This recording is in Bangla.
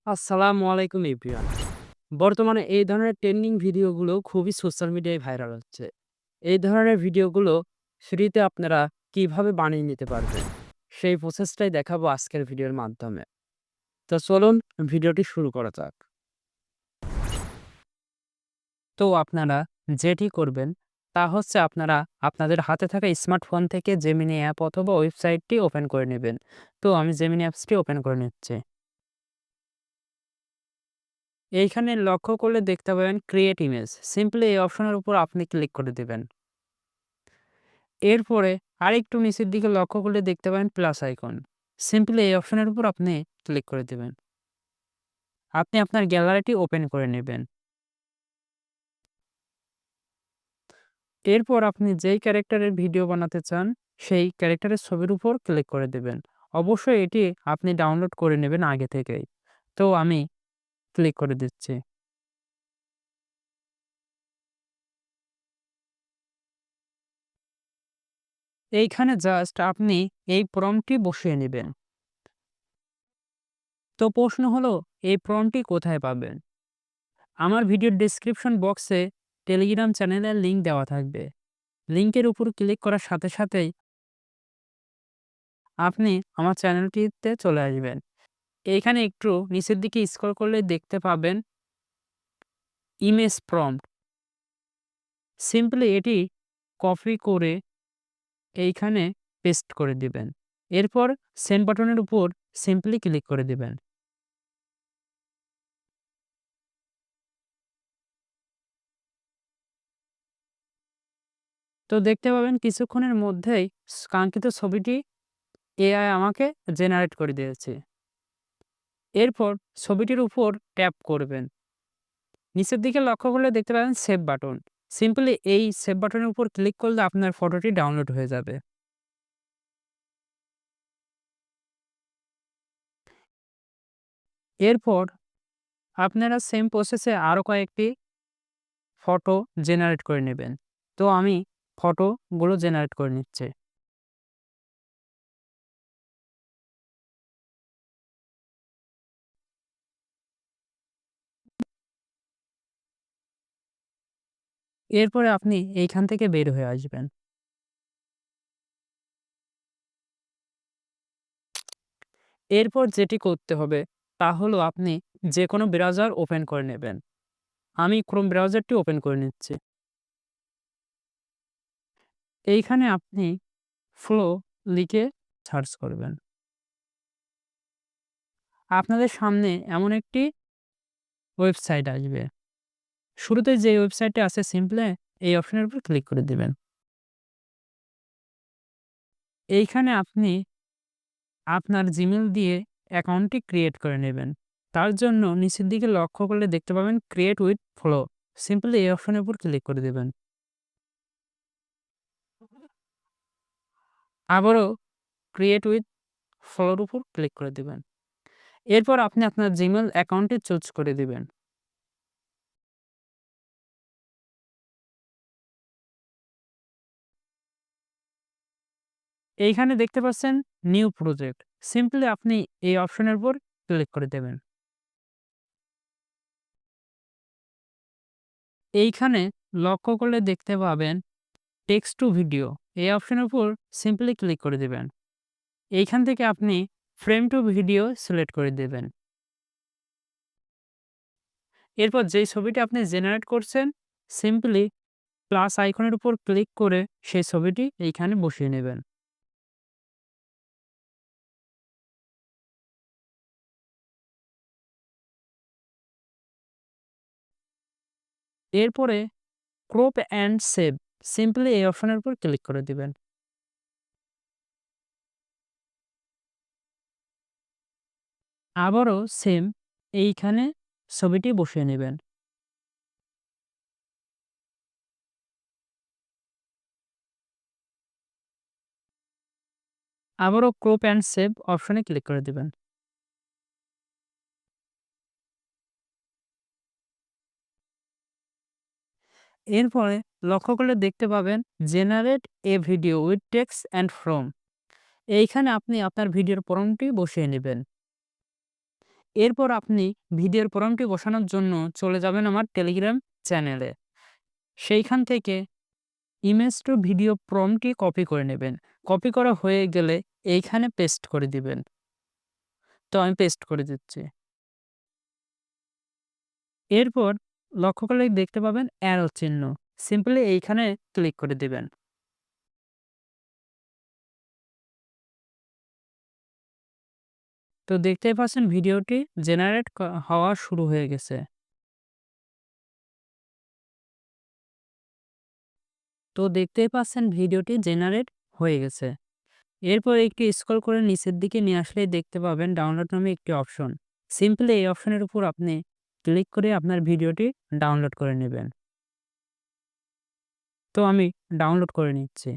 আসসালামু আলাইকুম এভরিওয়ান। বর্তমানে এই ধরনের ট্রেন্ডিং ভিডিওগুলো খুবই সোশ্যাল মিডিয়ায় ভাইরাল হচ্ছে। এই ধরনের ভিডিওগুলো ফ্রিতে আপনারা কিভাবে বানিয়ে নিতে পারবেন, সেই প্রসেসটাই দেখাবো আজকের ভিডিওর মাধ্যমে। তো চলুন ভিডিওটি শুরু করা যাক। তো আপনারা যেটি করবেন তা হচ্ছে আপনারা আপনাদের হাতে থাকা স্মার্টফোন থেকে জেমিনি অ্যাপ অথবা ওয়েবসাইটটি ওপেন করে নেবেন। তো আমি জেমিনি অ্যাপসটি ওপেন করে নিচ্ছি। এইখানে লক্ষ্য করলে দেখতে পাবেন ক্রিয়েট ইমেজ। সিম্পলি এই অপশনের উপর আপনি ক্লিক করে দিবেন। এরপরে আরেকটু নিচের দিকে লক্ষ্য করলে দেখতে পাবেন প্লাস আইকন। সিম্পলি এই অপশনের উপর আপনি ক্লিক করে দিবেন। আপনি আপনার গ্যালারিটি ওপেন করে নেবেন। এরপর আপনি যেই ক্যারেক্টারের ভিডিও বানাতে চান সেই ক্যারেক্টারের ছবির উপর ক্লিক করে দিবেন। অবশ্যই এটি আপনি ডাউনলোড করে নেবেন আগে থেকেই। তো আমি ক্লিক করে দিচ্ছি। এইখানে জাস্ট আপনি এই প্রম্পটটি বসিয়ে নেবেন। তো প্রশ্ন হলো, এই প্রম্পটটি কোথায় পাবেন? আমার ভিডিওর ডেসক্রিপশন বক্সে টেলিগ্রাম চ্যানেলের লিংক দেওয়া থাকবে। লিংকের উপর ক্লিক করার সাথে সাথেই আপনি আমার চ্যানেলটিতে চলে আসবেন। এইখানে একটু নিচের দিকে স্ক্রল করলে দেখতে পাবেন ইমেজ প্রম্পট। সিম্পলি এটি কপি করে এইখানে পেস্ট করে দিবেন। এরপর সেন্ড বাটনের উপর সিম্পলি ক্লিক করে দিবেন। তো দেখতে পাবেন কিছুক্ষণের মধ্যেই কাঙ্ক্ষিত ছবিটি এআই আমাকে জেনারেট করে দিয়েছে। এরপর ছবিটির উপর ট্যাপ করবেন। নিচের দিকে লক্ষ্য করলে দেখতে পাবেন সেভ বাটন। সিম্পলি এই সেভ বাটনের উপর ক্লিক করলে আপনার ফটোটি ডাউনলোড হয়ে যাবে। এরপর আপনারা সেম প্রসেসে আরো কয়েকটি ফটো জেনারেট করে নেবেন। তো আমি ফটোগুলো জেনারেট করে নিচ্ছি। এরপরে আপনি এইখান থেকে বের হয়ে আসবেন। এরপর যেটি করতে হবে তা হলো আপনি যেকোনো ব্রাউজার ওপেন করে নেবেন। আমি ক্রোম ব্রাউজারটি ওপেন করে নিচ্ছি। এইখানে আপনি ফ্লো লিখে সার্চ করবেন। আপনাদের সামনে এমন একটি ওয়েবসাইট আসবে। শুরুতে যে ওয়েবসাইটটি আছে সিম্পলি এই অপশনের উপর ক্লিক করে দিবেন। এইখানে আপনি আপনার জিমেইল দিয়ে অ্যাকাউন্টটি ক্রিয়েট করে নেবেন। তার জন্য নিচের দিকে লক্ষ্য করলে দেখতে পাবেন ক্রিয়েট উইথ ফ্লো। সিম্পলি এই অপশনের উপর ক্লিক করে দিবেন। আবারও ক্রিয়েট উইথ ফ্লোর উপর ক্লিক করে দিবেন। এরপর আপনি আপনার জিমেইল অ্যাকাউন্টটি চুজ করে দিবেন। এইখানে দেখতে পাচ্ছেন নিউ প্রজেক্ট। সিম্পলি আপনি এই অপশনের উপর ক্লিক করে দেবেন। এইখানে লক্ষ্য করলে দেখতে পাবেন টেক্সট টু ভিডিও। এই অপশনের উপর সিম্পলি ক্লিক করে দিবেন। এইখান থেকে আপনি ফ্রেম টু ভিডিও সিলেক্ট করে দেবেন। এরপর যেই ছবিটি আপনি জেনারেট করছেন সিম্পলি প্লাস আইকনের উপর ক্লিক করে সেই ছবিটি এইখানে বসিয়ে নেবেন। এরপরে ক্রপ অ্যান্ড সেভ। সিম্পলি এই অপশনের উপর ক্লিক করে দিবেন। আবারও সেম এইখানে ছবিটি বসিয়ে নেবেন। আবারও ক্রপ অ্যান্ড সেভ অপশনে ক্লিক করে দিবেন। এরপরে লক্ষ্য করলে দেখতে পাবেন generate A video with text and from. এইখানে আপনি আপনার ভিডিওর প্রম্পটটি বসিয়ে নেবেন। এরপর আপনি ভিডিওর প্রম্পটটি বসানোর জন্য চলে যাবেন আমার টেলিগ্রাম চ্যানেলে। সেইখান থেকে ইমেজ টু ভিডিও প্রম্পটটি কপি করে নেবেন। কপি করা হয়ে গেলে এইখানে পেস্ট করে দিবেন। তো আমি পেস্ট করে দিচ্ছি। এরপর লক্ষ্য করলে দেখতে পাবেন অ্যারো চিহ্ন। সিম্পলি এইখানে ক্লিক করে দিবেন। তো দেখতেই পাচ্ছেন ভিডিওটি জেনারেট হওয়া শুরু হয়ে গেছে। তো দেখতেই পাচ্ছেন ভিডিওটি জেনারেট হয়ে গেছে। এরপর একটু স্ক্রল করে নিচের দিকে নিয়ে আসলেই দেখতে পাবেন ডাউনলোড নামে একটি অপশন। সিম্পলি এই অপশনের উপর আপনি ক্লিক করে আপনার ভিডিওটি ডাউনলোড করে নেবেন। তো আমি ডাউনলোড করে নিচ্ছি।